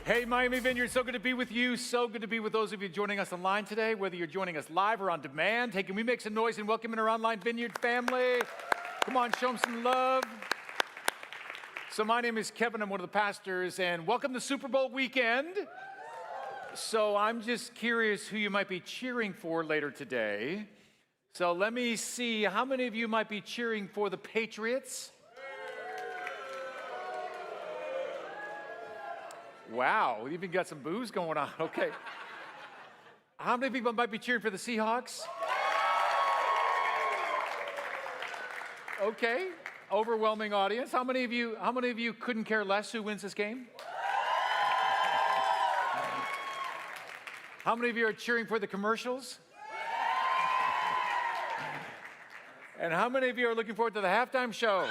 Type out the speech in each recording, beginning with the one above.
Hey, Miami Vineyard, so good to be with you. So good to be with those of you joining us online today, whether you're joining us live or on demand. Hey, can we make some noise and welcome in our online Vineyard family? Come on, show them some love. So my name is Kevin. I'm one of the pastors, and welcome to Super Bowl weekend. So I'm just curious who you might be cheering for later today. So let me see, how many of you might be cheering for the Patriots? Wow, we even got some boos going on. Okay. How many people might be cheering for the Seahawks? Okay, overwhelming audience. How many of you couldn't care less who wins this game? How many of you are cheering for the commercials? And how many of you are looking forward to the halftime show?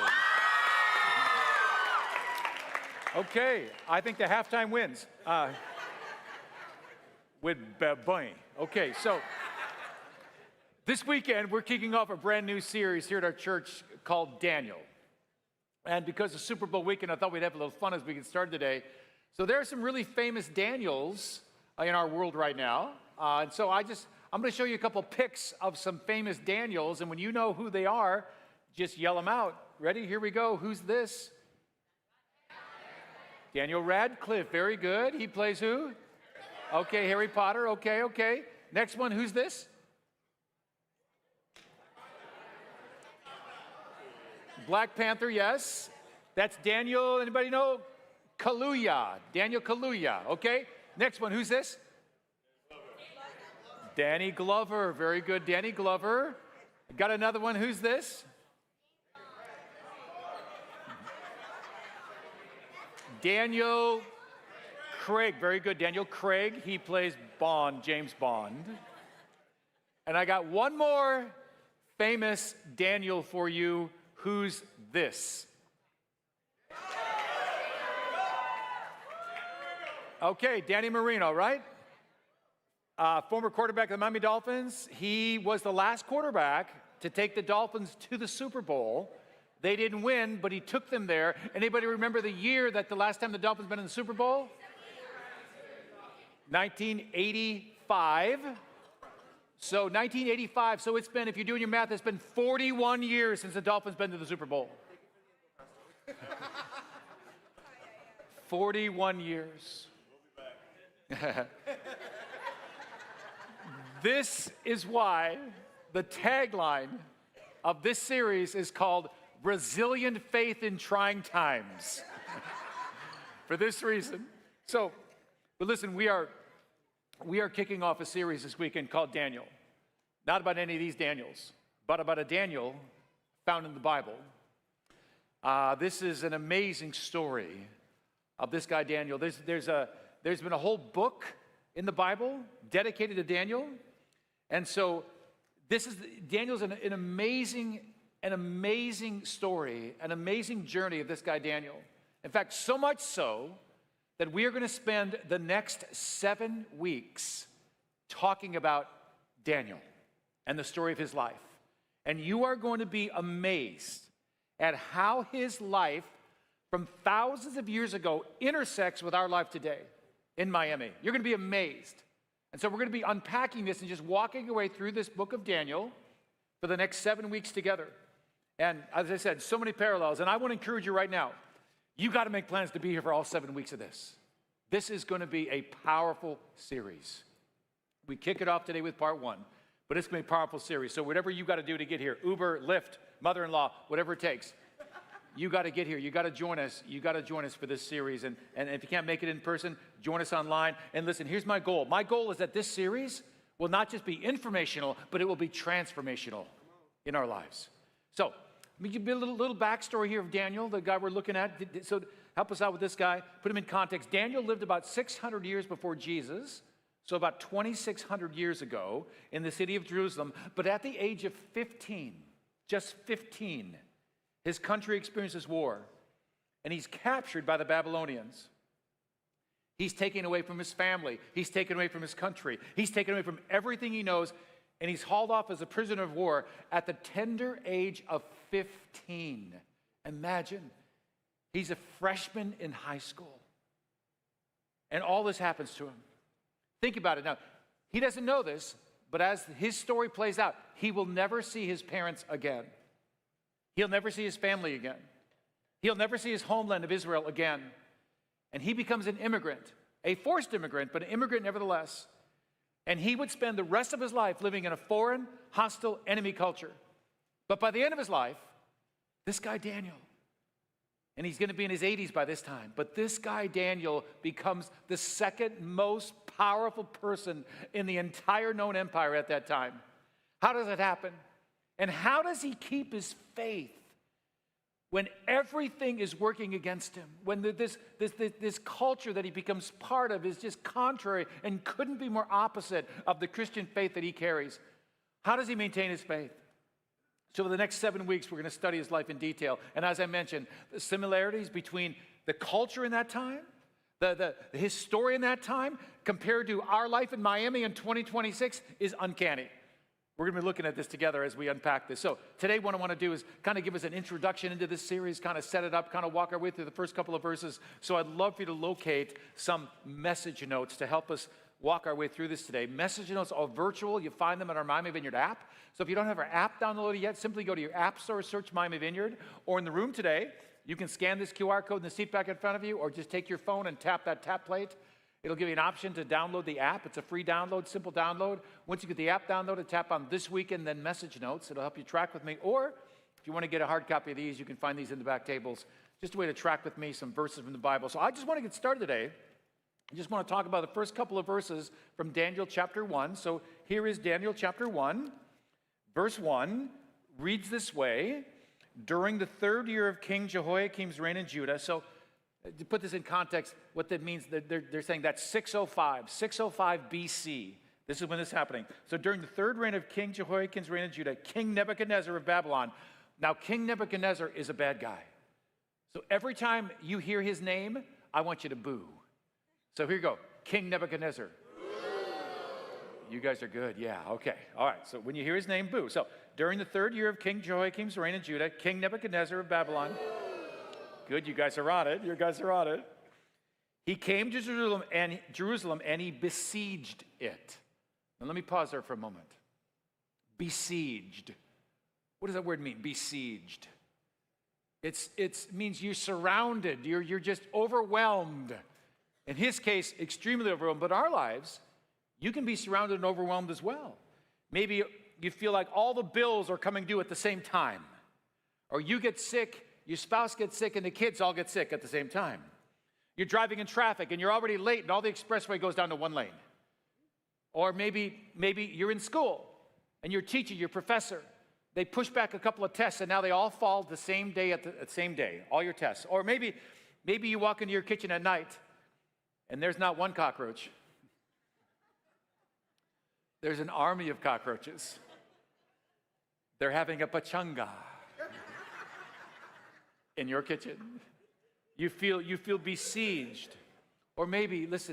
Okay, I think the halftime wins. With Bunny. Okay, so this weekend we're kicking off a brand new series here at our church called Daniel. And because it's Super Bowl weekend, I thought we'd have a little fun as we get started today. So there are some really famous Daniels in our world right now. And so I'm going to show you a couple pics of some famous Daniels. And when you know who they are, just yell them out. Ready? Here we go. Who's this? Daniel Radcliffe, very good. He plays who? Okay, Harry Potter, okay. Next one, who's this? Black Panther, yes. That's Daniel, anybody know? Kaluuya, Daniel Kaluuya, okay. Next one, who's this? Danny Glover, very good, Danny Glover. Got another one, who's this? Daniel Craig, very good. Daniel Craig, he plays Bond, James Bond. And I got one more famous Daniel for you. Who's this? Okay, Danny Marino, right? Former quarterback of the Miami Dolphins. He was the last quarterback to take the Dolphins to the Super Bowl. They didn't win, but he took them there. Anybody remember the year that the last time the Dolphins been in the Super Bowl? 1985. So 1985. So it's been, if you're doing your math, it's been 41 years since the Dolphins been to the Super Bowl. 41 years. This is why the tagline of this series is called Resilient Faith in Trying Times. For this reason. So, but listen, we are kicking off a series this weekend called Daniel. Not about any of these Daniels, but about a Daniel found in the Bible. This is an amazing story of this guy Daniel. There's been a whole book in the Bible dedicated to Daniel. And so Daniel's an amazing story, an amazing journey of this guy Daniel. In fact, so much so that we are going to spend the next 7 weeks talking about Daniel and the story of his life. And you are going to be amazed at how his life from thousands of years ago intersects with our life today in Miami. You're going to be amazed. And so we're going to be unpacking this and just walking away through this book of Daniel for the next 7 weeks together. And as I said, so many parallels. And I want to encourage you right now, you got to make plans to be here for all 7 weeks of this. This is going to be a powerful series. We kick it off today with part 1, but it's going to be a powerful series. So whatever you got to do to get here, Uber, Lyft, mother-in-law, whatever it takes, you got to get here. You got to join us. You got to join us for this series. And if you can't make it in person, join us online. And listen, here's my goal. My goal is that this series will not just be informational, but it will be transformational in our lives. So let me give you a little backstory here of Daniel, the guy we're looking at. So help us out with this guy. Put him in context. Daniel lived about 600 years before Jesus, so about 2,600 years ago in the city of Jerusalem. But at the age of 15, just 15, his country experiences war, and he's captured by the Babylonians. He's taken away from his family. He's taken away from his country. He's taken away from everything he knows, and he's hauled off as a prisoner of war at the tender age of 15. Imagine, he's a freshman in high school. And all this happens to him. Think about it. Now, he doesn't know this, but as his story plays out, he will never see his parents again. He'll never see his family again. He'll never see his homeland of Israel again. And he becomes an immigrant, a forced immigrant, but an immigrant nevertheless. And he would spend the rest of his life living in a foreign, hostile, enemy culture. But by the end of his life, this guy Daniel, and he's going to be in his 80s by this time, but this guy Daniel becomes the second most powerful person in the entire known empire at that time. How does it happen? And how does he keep his faith when everything is working against him? When this culture that he becomes part of is just contrary and couldn't be more opposite of the Christian faith that he carries. How does he maintain his faith? So for the next 7 weeks, we're going to study his life in detail. And as I mentioned, the similarities between the culture in that time, the history in that time, compared to our life in Miami in 2026 is uncanny. We're going to be looking at this together as we unpack this. So today what I want to do is kind of give us an introduction into this series, kind of set it up, kind of walk our way through the first couple of verses. So I'd love for you to locate some message notes to help us walk our way through this today. Message notes are virtual. You find them in our Miami Vineyard app. So if you don't have our app downloaded yet, simply go to your app store, search Miami Vineyard, or in the room today, you can scan this QR code in the seat back in front of you, or just take your phone and tap that tap plate. It'll give you an option to download the app. It's a free download, simple download. Once you get the app downloaded, tap on This Weekend, then Message Notes. It'll help you track with me. Or if you want to get a hard copy of these, you can find these in the back tables. Just a way to track with me some verses from the Bible. So I just want to get started today. I just want to talk about the first couple of verses from Daniel chapter 1. So here is Daniel chapter 1. Verse 1 reads this way: during the 3rd year of King Jehoiakim's reign in Judah. So to put this in context, what that means, they're saying that's 605 BC. This is when this is happening. So during the 3rd reign of King Jehoiakim's reign in Judah, King Nebuchadnezzar of Babylon. Now, King Nebuchadnezzar is a bad guy. So every time you hear his name, I want you to boo. So here you go, King Nebuchadnezzar. You guys are good, yeah, okay. All right, so when you hear his name, boo. So during the 3rd year of King Jehoiakim's reign in Judah, King Nebuchadnezzar of Babylon. Good, you guys are on it. You guys are on it. He came to Jerusalem and he besieged it. Now let me pause there for a moment. Besieged. What does that word mean? Besieged. It means you're surrounded. You're just overwhelmed. In his case, extremely overwhelmed. But our lives, you can be surrounded and overwhelmed as well. Maybe you feel like all the bills are coming due at the same time. Or you get sick, your spouse gets sick, and the kids all get sick at the same time. You're driving in traffic, and you're already late, and all the expressway goes down to one lane. Or maybe you're in school, and your teacher, your professor, they push back a couple of tests, and now they all fall the same day at the same day, all your tests. Or maybe you walk into your kitchen at night, and there's not one cockroach. There's an army of cockroaches. They're having a pachanga in your kitchen. You feel besieged. Or maybe it's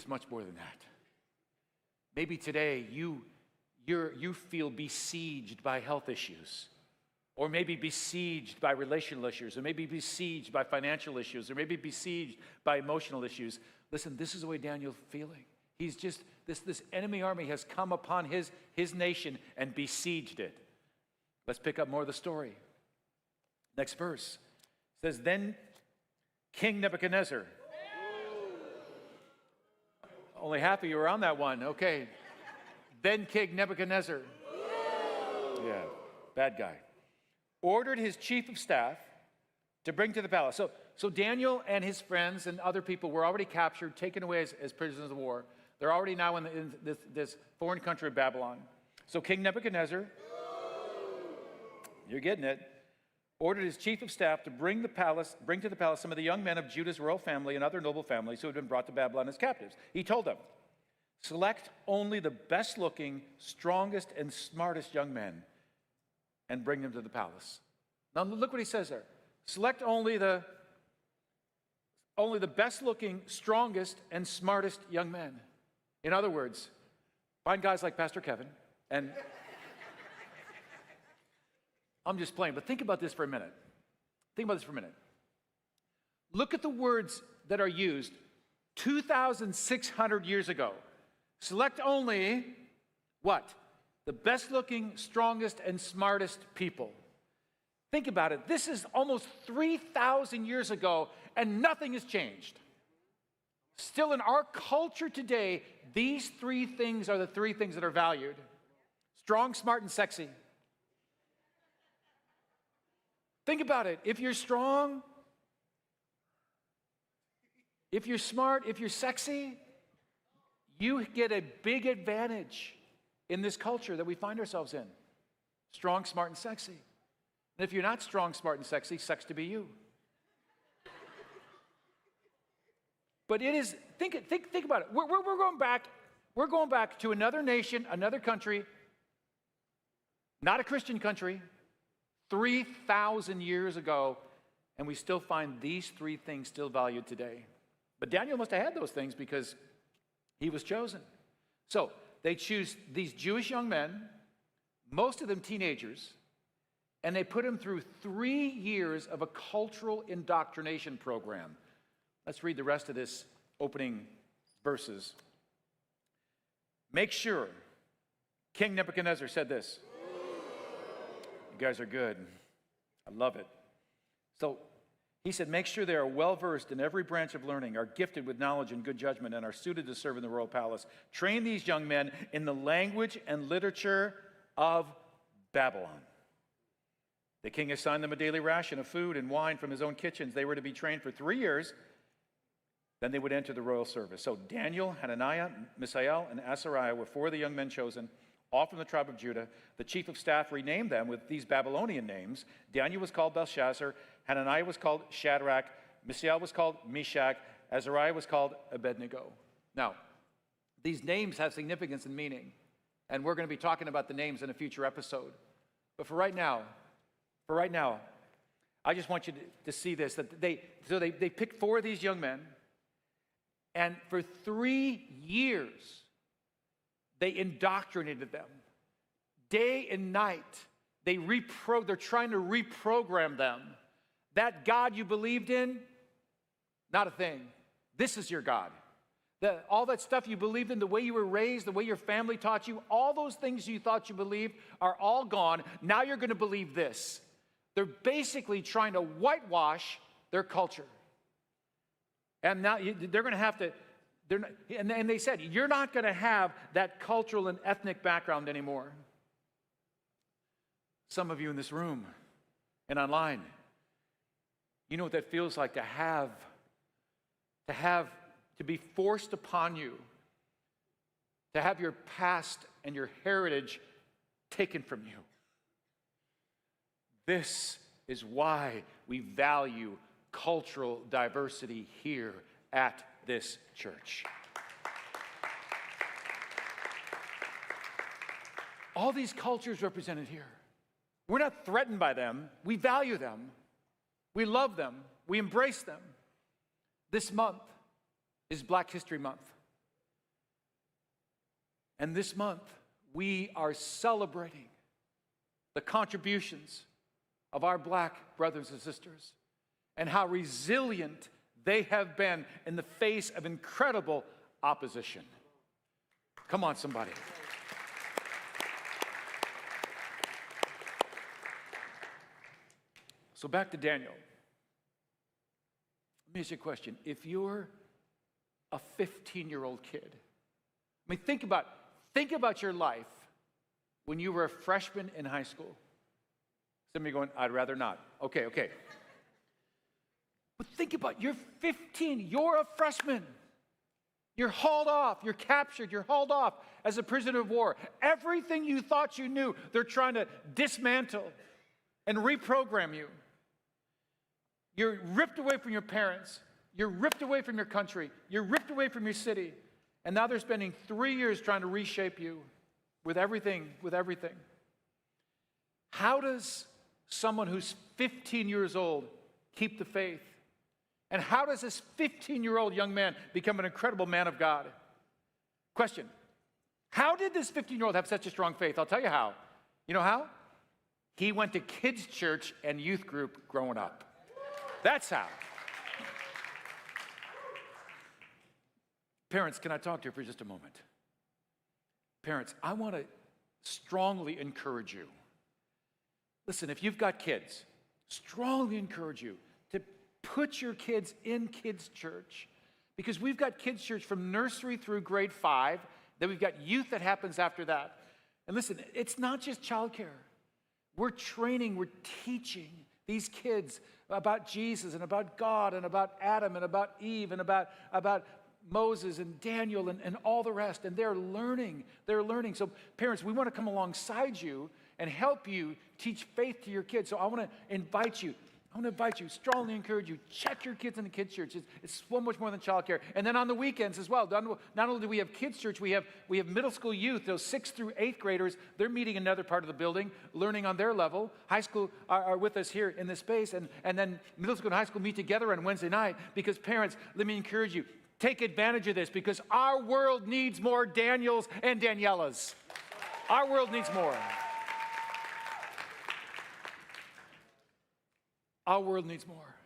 much more than that. Maybe today you feel besieged by health issues. Or maybe besieged by relational issues, or maybe besieged by financial issues, or maybe besieged by emotional issues. Listen, this is the way Daniel's feeling. He's just, this enemy army has come upon his nation and besieged it. Let's pick up more of the story. Next verse says, then King Nebuchadnezzar. Only half of you were on that one. Okay. Then King Nebuchadnezzar. Yeah, bad guy. Ordered his chief of staff to bring to the palace. So Daniel and his friends and other people were already captured, taken away as prisoners of war. They're already now in this foreign country of Babylon. So King Nebuchadnezzar, you're getting it, ordered his chief of staff to bring to the palace some of the young men of Judah's royal family and other noble families who had been brought to Babylon as captives. He told them, select only the best-looking, strongest, and smartest young men and bring them to the palace. Now look what he says there. Select only the best-looking, strongest, and smartest young men. In other words, find guys like Pastor Kevin, and I'm just playing, but think about this for a minute. Think about this for a minute. Look at the words that are used 2,600 years ago. Select only what? The best looking, strongest, and smartest people. Think about it. This is almost 3,000 years ago, and nothing has changed. Still, in our culture today, these three things are the three things that are valued: strong, smart, and sexy. Think about it. If you're strong, if you're smart, if you're sexy, you get a big advantage in this culture that we find ourselves in. Strong, smart, and sexy. And if you're not strong, smart, and sexy, sucks to be you. But it is, think about it. We're going back to another nation, another country, not a Christian country, 3,000 years ago, and we still find these three things still valued today. But Daniel must have had those things because he was chosen. So they choose these Jewish young men, most of them teenagers, and they put them through 3 years of a cultural indoctrination program. Let's read the rest of this opening verses. Make sure, King Nebuchadnezzar said this. You guys are good. I love it. So he said, make sure they are well-versed in every branch of learning, are gifted with knowledge and good judgment, and are suited to serve in the royal palace. Train these young men in the language and literature of Babylon. The king assigned them a daily ration of food and wine from his own kitchens. They were to be trained for 3 years. Then they would enter the royal service. So Daniel, Hananiah, Mishael, and Azariah were 4 of the young men chosen, all from the tribe of Judah. The chief of staff renamed them with these Babylonian names. Daniel was called Belshazzar. Hananiah was called Shadrach. Mishael was called Meshach. Azariah was called Abednego. Now, these names have significance and meaning, and we're going to be talking about the names in a future episode. But for right now, I just want you to see this, that they picked 4 of these young men, and for 3 years, they indoctrinated them. Day and night, they're trying to reprogram them. That God you believed in, not a thing. This is your God. All that stuff you believed in, the way you were raised, the way your family taught you, all those things you thought you believed are all gone. Now you're going to believe this. They're basically trying to whitewash their culture. And now they're going to have to, and they said, you're not going to have that cultural and ethnic background anymore. Some of you in this room and online, you know what that feels like to be forced upon you, to have your past and your heritage taken from you. This is why we value cultural diversity here at this church. All these cultures represented here. We're not threatened by them. We value them. We love them. We embrace them. This month is Black History Month. And this month, we are celebrating the contributions of our Black brothers and sisters and how resilient they have been in the face of incredible opposition. Come on, somebody. So back to Daniel. Let me ask you a question. If you're a 15-year-old kid, I mean, think about your life when you were a freshman in high school. Some of you going, I'd rather not. Okay. But think about, you're 15, you're a freshman. You're hauled off, you're captured, you're hauled off as a prisoner of war. Everything you thought you knew, they're trying to dismantle and reprogram you. You're ripped away from your parents. You're ripped away from your country. You're ripped away from your city. And now they're spending 3 years trying to reshape you with everything. How does someone who's 15 years old keep the faith? And how does this 15-year-old young man become an incredible man of God? Question. How did this 15-year-old have such a strong faith? I'll tell you how. You know how? He went to kids' church and youth group growing up. That's how. Parents, can I talk to you for just a moment? Parents, I want to strongly encourage you. Listen, if you've got kids, strongly encourage you to put your kids in kids' church, because we've got kids' church from nursery through grade 5, then we've got youth that happens after that. And listen, it's not just childcare. We're training, we're teaching these kids about Jesus and about God and about Adam and about Eve and about Moses and Daniel and all the rest. And they're learning. So parents, we want to come alongside you and help you teach faith to your kids. So I want to invite you, strongly encourage you, check your kids in the kids' church. It's so much more than childcare. And then on the weekends as well, not only do we have kids' church, we have middle school youth, those 6th through 8th graders. They're meeting in another part of the building, learning on their level. High school are with us here in this space. And then middle school and high school meet together on Wednesday night. Because parents, let me encourage you, take advantage of this, because our world needs more Daniels and Danielas. Our world needs more. Our world needs more.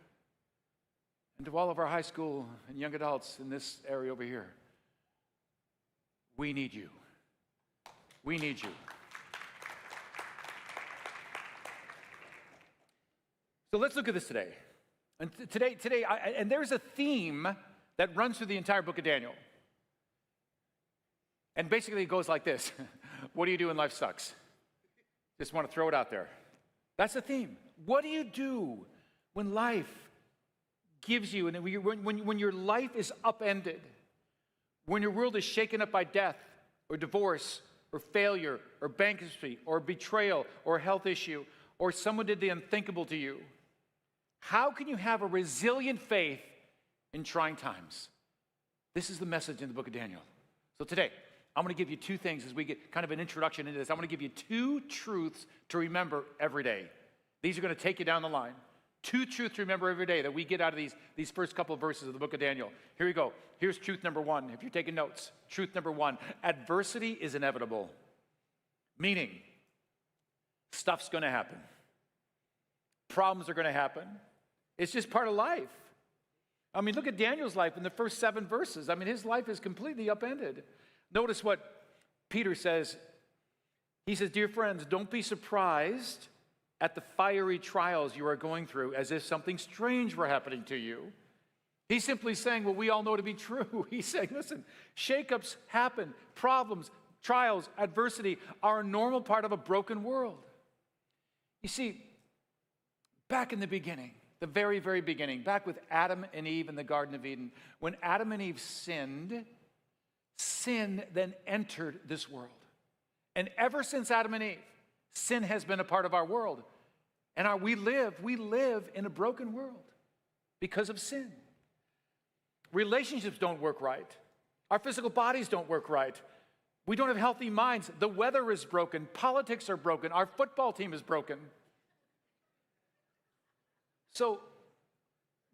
And to all of our high school and young adults in this area over here, we need you. We need you. So let's look at this today. And today, and there's a theme that runs through the entire book of Daniel. And basically it goes like this. What do you do when life sucks? Just want to throw it out there. That's the theme. What do you do when life gives you, and when your life is upended, when your world is shaken up by death or divorce or failure or bankruptcy or betrayal or a health issue, or someone did the unthinkable to you? How can you have a resilient faith in trying times? This is the message in the book of Daniel. So today, I'm going to give you 2 things as we get kind of an introduction into this. I'm going to give you 2 truths to remember every day. These are going to take you down the line. 2 truths to remember every day that we get out of these first couple of verses of the book of Daniel. Here we go. Here's truth number 1. If you're taking notes, truth number 1, adversity is inevitable. Meaning, stuff's going to happen. Problems are going to happen. It's just part of life. I mean, look at Daniel's life in the first 7 verses. I mean, his life is completely upended. Notice what Peter says. He says, dear friends, don't be surprised at the fiery trials you are going through as if something strange were happening to you. He's simply saying what we all know to be true. He's saying, listen, shakeups happen. Problems, trials, adversity are a normal part of a broken world. You see, back in the beginning, the very, very beginning, back with Adam and Eve in the Garden of Eden, when Adam and Eve sinned, sin then entered this world. And ever since Adam and Eve, sin has been a part of our world. And we live in a broken world because of sin. Relationships don't work right. Our physical bodies don't work right. We don't have healthy minds. The weather is broken. Politics are broken. Our football team is broken. So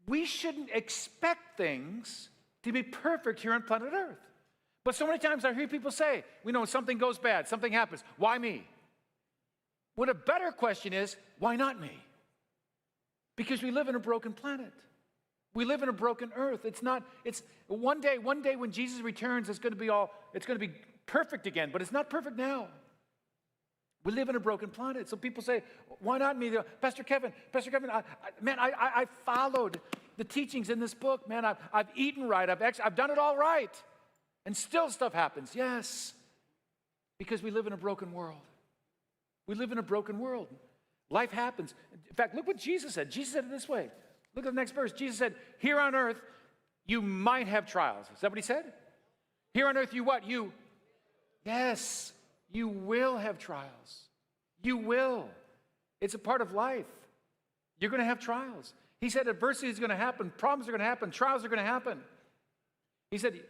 we shouldn't expect things to be perfect here on planet Earth. But so many times I hear people say, something goes bad, something happens. Why me? What a better question is, why not me? Because we live in a broken planet. We live in a broken earth. It's one day when Jesus returns, it's going to be perfect again, but it's not perfect now. We live in a broken planet. So people say, why not me? Pastor Kevin, I followed the teachings in this book. Man, I've eaten right. I've done it all right. And still stuff happens. Yes, because we live in a broken world. We live in a broken world. Life happens. In fact, look what Jesus said. Jesus said it this way. Look at the next verse. Jesus said, here on earth, you might have trials. Is that what he said? Here on earth, you what? Yes, you will have trials. You will. It's a part of life. You're going to have trials. He said adversity is going to happen. Problems are going to happen. Trials are going to happen. He said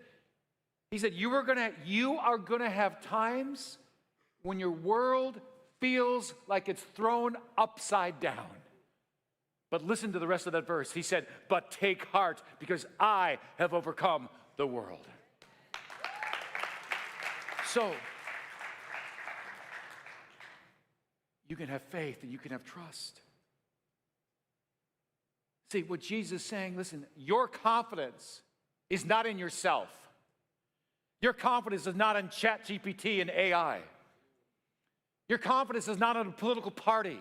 you are going to have times when your world feels like it's thrown upside down. But listen to the rest of that verse. He said, but take heart because I have overcome the world. So, you can have faith and you can have trust. See, what Jesus is saying, listen, your confidence is not in yourself. Your confidence is not in ChatGPT and AI. Your confidence is not in a political party.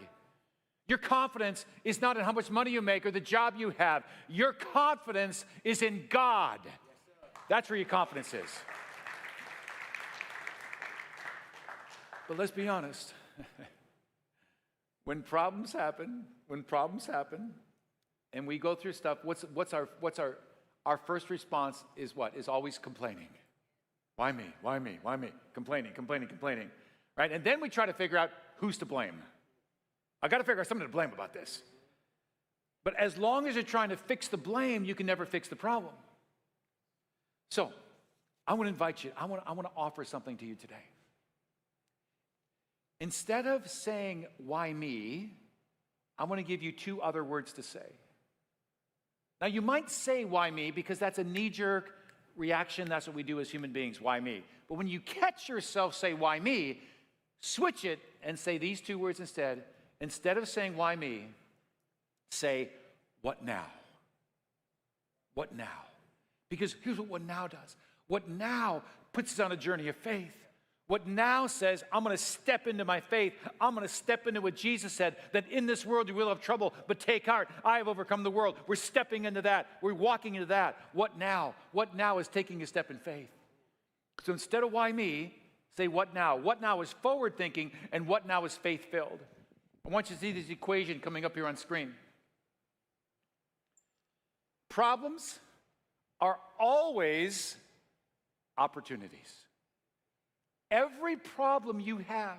Your confidence is not in how much money you make or the job you have. Your confidence is in God. That's where your confidence is. But let's be honest. When problems happen, and we go through stuff, what's our first response is what? Is always complaining. Why me? Why me? Why me? Complaining. Right? And then we try to figure out who's to blame. I got to figure out something to blame about this. But as long as you're trying to fix the blame, you can never fix the problem. So, I want to invite you, I want to offer something to you today. Instead of saying, why me, I want to give you two other words to say. Now, you might say, why me, because that's a knee-jerk reaction. That's what we do as human beings, why me? But when you catch yourself say, why me, switch it and say these two words instead. Instead of saying, why me, say, what now? What now? Because here's what now does. What now puts us on a journey of faith. What now says, I'm going to step into my faith. I'm going to step into what Jesus said, that in this world you will have trouble, but take heart. I have overcome the world. We're stepping into that. We're walking into that. What now? What now is taking a step in faith. So instead of why me, say what now? What now is forward thinking, and what now is faith filled. I want you to see this equation coming up here on screen. Problems are always opportunities. Every problem you have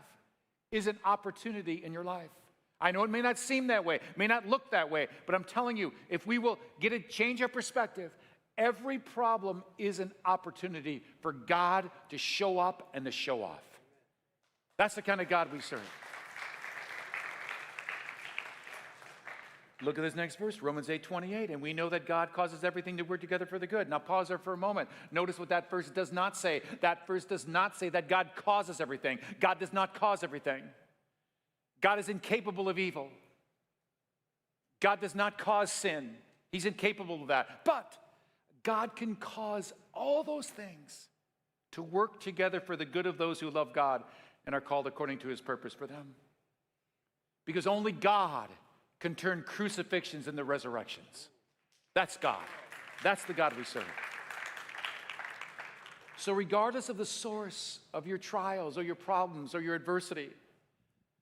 is an opportunity in your life. I know it may not seem that way, may not look that way, but I'm telling you, if we will change our perspective, every problem is an opportunity for God to show up and to show off. That's the kind of God we serve. Look at this next verse, Romans 8:28, and we know that God causes everything to work together for the good. Now pause there for a moment. Notice what that verse does not say. That verse does not say that God causes everything. God does not cause everything. God is incapable of evil. God does not cause sin. He's incapable of that. But God can cause all those things to work together for the good of those who love God and are called according to his purpose for them. Because only God can turn crucifixions into resurrections. That's God. That's the God we serve. So regardless of the source of your trials or your problems or your adversity,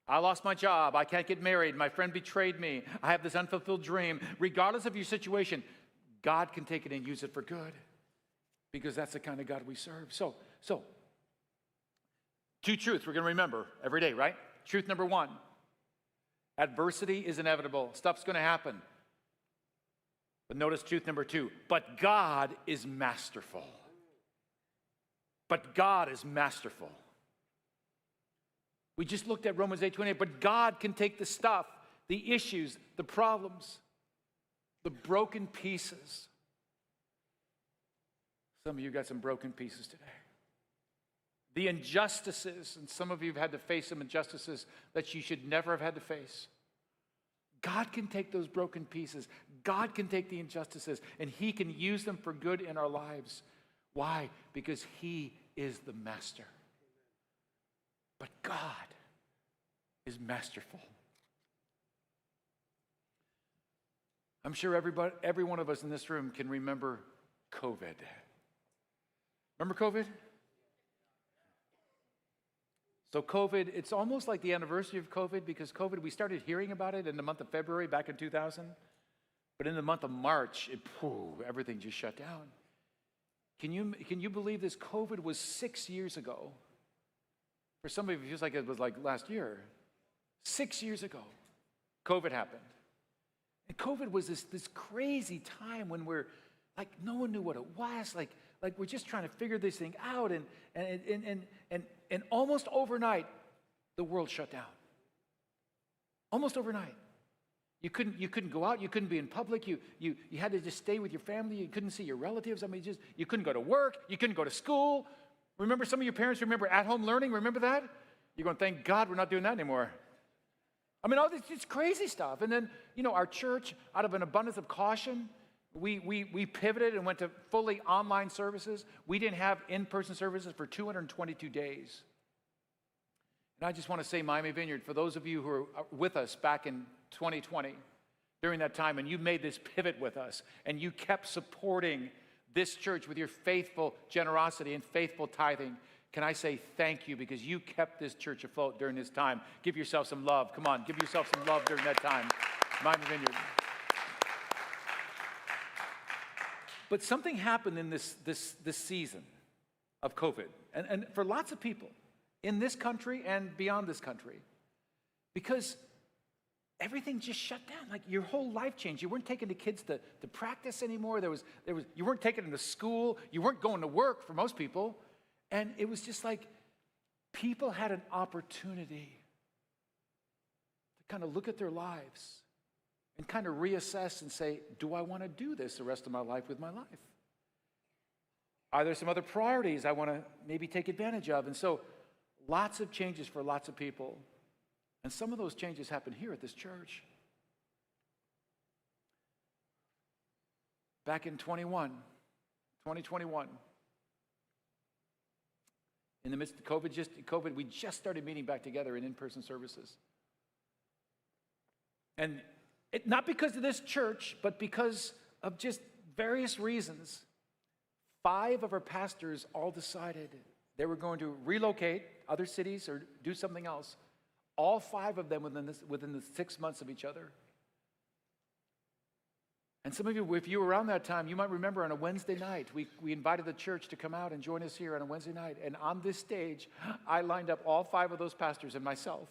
I lost my job, I can't get married, my friend betrayed me, I have this unfulfilled dream. Regardless of your situation, God can take it and use it for good, because that's the kind of God we serve. So two truths we're going to remember every day, right? Truth number one, adversity is inevitable. Stuff's going to happen. But notice truth number two, but God is masterful. But God is masterful. We just looked at Romans 8:28, but God can take the stuff, the issues, the problems, the broken pieces. Some of you got some broken pieces today. The injustices, and some of you have had to face some injustices that you should never have had to face. God can take those broken pieces. God can take the injustices, and he can use them for good in our lives. Why? Because he is the master. But God is masterful. I'm sure every one of us in this room can remember COVID. Remember COVID? So COVID, it's almost like the anniversary of COVID, because COVID, we started hearing about it in the month of February back in 2000. But in the month of March, everything just shut down. Can you believe this? COVID was 6 years ago. For some of you, it feels like it was like last year. 6 years ago, COVID happened. And COVID was this crazy time when we're like, no one knew what it was. Like we're just trying to figure this thing out. And almost overnight, the world shut down. Almost overnight. You couldn't go out. You couldn't be in public. You had to just stay with your family. You couldn't see your relatives. I mean, you couldn't go to work. You couldn't go to school. Remember, some of your parents remember at-home learning? Remember that? You're going, thank God we're not doing that anymore. I mean, all this crazy stuff. And then, our church, out of an abundance of caution, We pivoted and went to fully online services. We didn't have in-person services for 222 days. And I just want to say, Miami Vineyard, for those of you who are with us back in 2020, during that time, and you made this pivot with us, and you kept supporting this church with your faithful generosity and faithful tithing, can I say thank you, because you kept this church afloat during this time. Give yourself some love. Come on, give yourself some love during that time, Miami Vineyard. But something happened in this season of COVID, and for lots of people in this country and beyond this country, because everything just shut down. Like, your whole life changed. You weren't taking the kids to practice anymore. You weren't taking them to school. You weren't going to work for most people. And it was just like people had an opportunity to kind of look at their lives and kind of reassess and say, do I want to do this the rest of my life with my life? Are there some other priorities I want to maybe take advantage of? And so lots of changes for lots of people. And some of those changes happen here at this church. Back in 2021, in the midst of COVID, we just started meeting back together in in-person services. And not because of this church, but because of just various reasons, 5 of our pastors all decided they were going to relocate other cities or do something else. All 5 of them within the 6 months of each other. And some of you, if you were around that time, you might remember on a Wednesday night, we invited the church to come out and join us here on a Wednesday night. And on this stage, I lined up all 5 of those pastors and myself.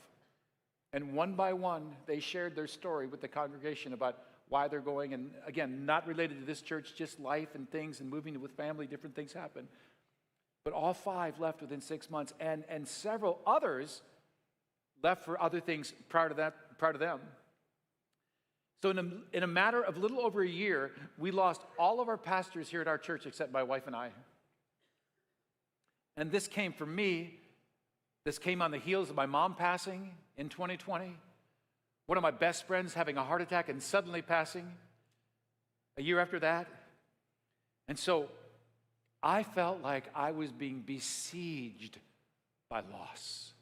And one by one, they shared their story with the congregation about why they're going. And again, not related to this church, just life and things and moving with family, different things happen. But all 5 left within 6 months. And several others left for other things prior to them. So in a matter of little over a year, we lost all of our pastors here at our church except my wife and I. And this came from me. This came on the heels of my mom passing in 2020. One of my best friends having a heart attack and suddenly passing a year after that. And so I felt like I was being besieged by loss.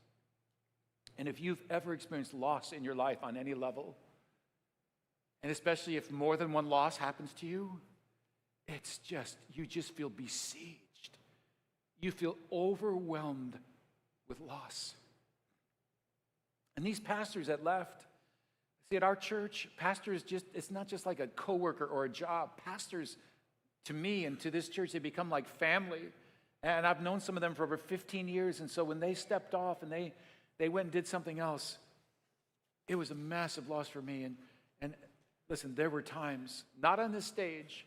And if you've ever experienced loss in your life on any level, and especially if more than one loss happens to you, you just feel besieged. You feel overwhelmed with loss. And these pastors that left, see, at our church, pastors it's not just like a coworker or a job. Pastors, to me and to this church, they become like family. And I've known some of them for over 15 years. And so when they stepped off and they went and did something else, it was a massive loss for me. And listen, there were times, not on this stage,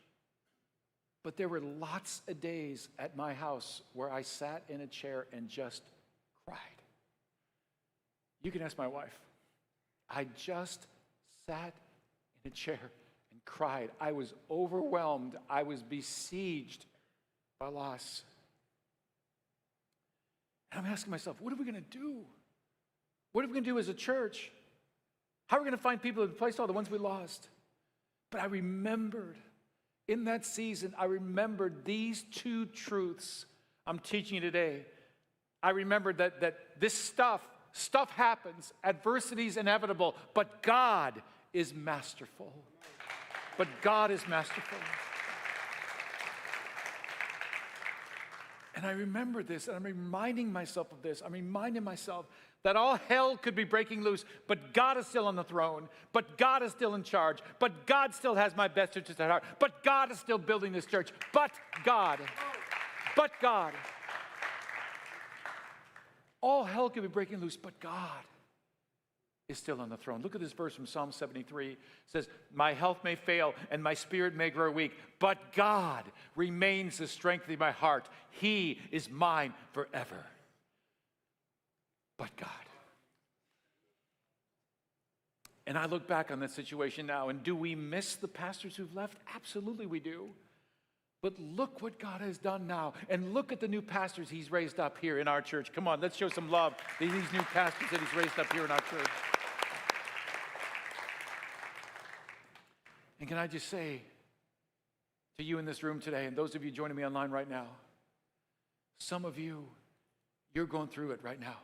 but there were lots of days at my house where I sat in a chair and just cried. You can ask my wife. I just sat in a chair and cried. I was overwhelmed. I was besieged by loss. And I'm asking myself, what are we going to do? What are we going to do as a church? How are we going to find people to replace all the ones we lost? But I remembered, in that season, I remembered these 2 truths I'm teaching you today. I remembered that this stuff happens, adversity is inevitable, but God is masterful. But God is masterful. And I remember this, and I'm reminding myself of this. I'm reminding myself that all hell could be breaking loose, but God is still on the throne, but God is still in charge, but God still has my best interests at heart, but God is still building this church, but God. All hell could be breaking loose, but God is still on the throne. Look at this verse from Psalm 73. It says, my health may fail and my spirit may grow weak, but God remains the strength of my heart. He is mine forever. But God. And I look back on that situation now, and do we miss the pastors who've left? Absolutely we do. But look what God has done now, and look at the new pastors he's raised up here in our church. Come on, let's show some love to these new pastors that he's raised up here in our church. And can I just say, to you in this room today, and those of you joining me online right now. Some of you, you're going through it right now.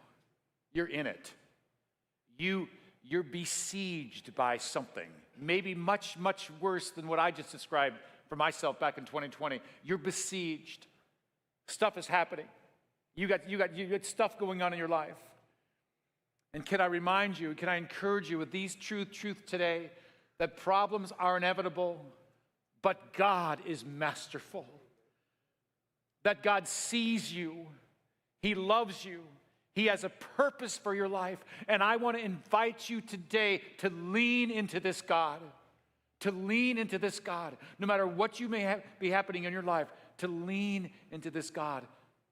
You're in it. You're besieged by something, maybe much, much worse than what I just described for myself back in 2020. You're besieged. Stuff is happening. You got stuff going on in your life. And can I remind you, can I encourage you with these truth today, that problems are inevitable, but God is masterful. That God sees you. He loves you. He has a purpose for your life. And I want to invite you today to lean into this God. To lean into this God. No matter what you may be happening in your life, to lean into this God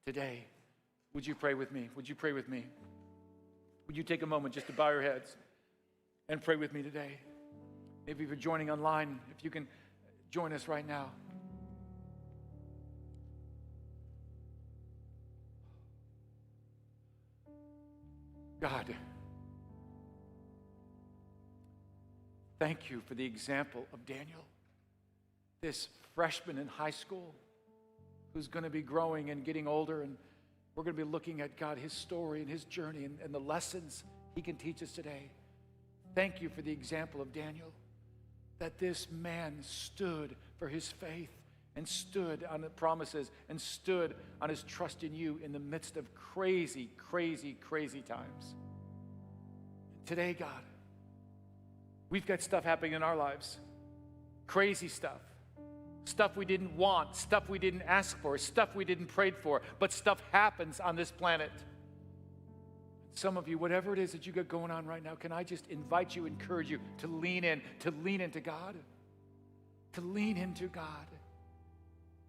today. Would you pray with me? Would you pray with me? Would you take a moment just to bow your heads and pray with me today? Maybe if you're joining online, if you can join us right now. God, thank you for the example of Daniel, this freshman in high school who's going to be growing and getting older, and we're going to be looking at, God, his story and his journey and the lessons he can teach us today. Thank you for the example of Daniel, that this man stood for his faith and stood on the promises and stood on his trust in you in the midst of crazy, crazy, crazy times. Today, God, we've got stuff happening in our lives, crazy stuff, stuff we didn't want, stuff we didn't ask for, stuff we didn't pray for, but stuff happens on this planet. Some of you, whatever it is that you got going on right now, can I just invite you, encourage you to lean into God, to lean into God.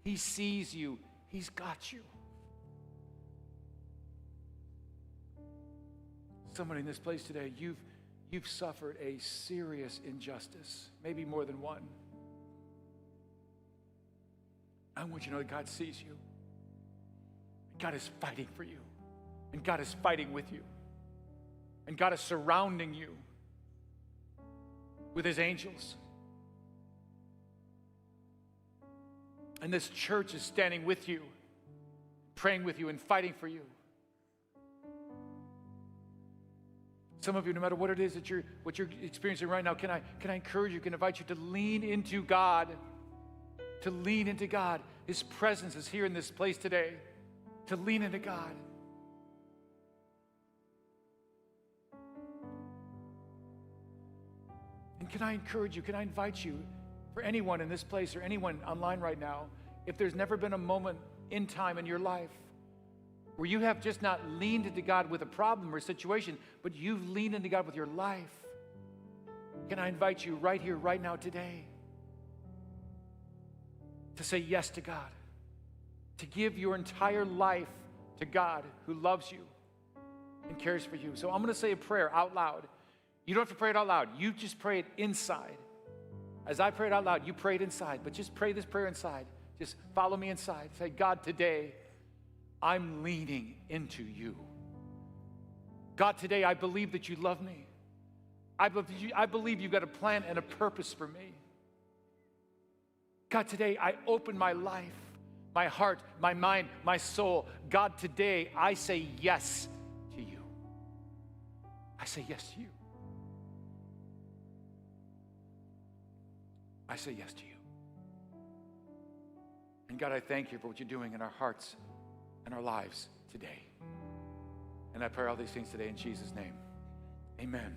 He sees you. He's got you. Someone in this place today, you've suffered a serious injustice, maybe more than one. I want you to know that God sees you. God is fighting for you. And God is fighting with you. And God is surrounding you with his angels. And this church is standing with you, praying with you and fighting for you. Some of you, no matter what it is that you're experiencing right now, can I encourage you, can invite you to lean into God, to lean into God. His presence is here in this place today, to lean into God. And can I encourage you, can I invite you, for anyone in this place or anyone online right now, if there's never been a moment in time in your life where you have just not leaned into God with a problem or situation, but you've leaned into God with your life, can I invite you right here, right now, today, to say yes to God, to give your entire life to God who loves you and cares for you. So I'm going to say a prayer out loud. You don't have to pray it out loud. You just pray it inside. As I pray it out loud, you pray it inside, but just pray this prayer inside. Just follow me inside. Say, God, today, I'm leaning into you. God, today, I believe that you love me. I believe you've got a plan and a purpose for me. God, today, I open my life, my heart, my mind, my soul. God, today, I say yes to you. I say yes to you. I say yes to you. And God, I thank you for what you're doing in our hearts and our lives today. And I pray all these things today in Jesus' name. Amen.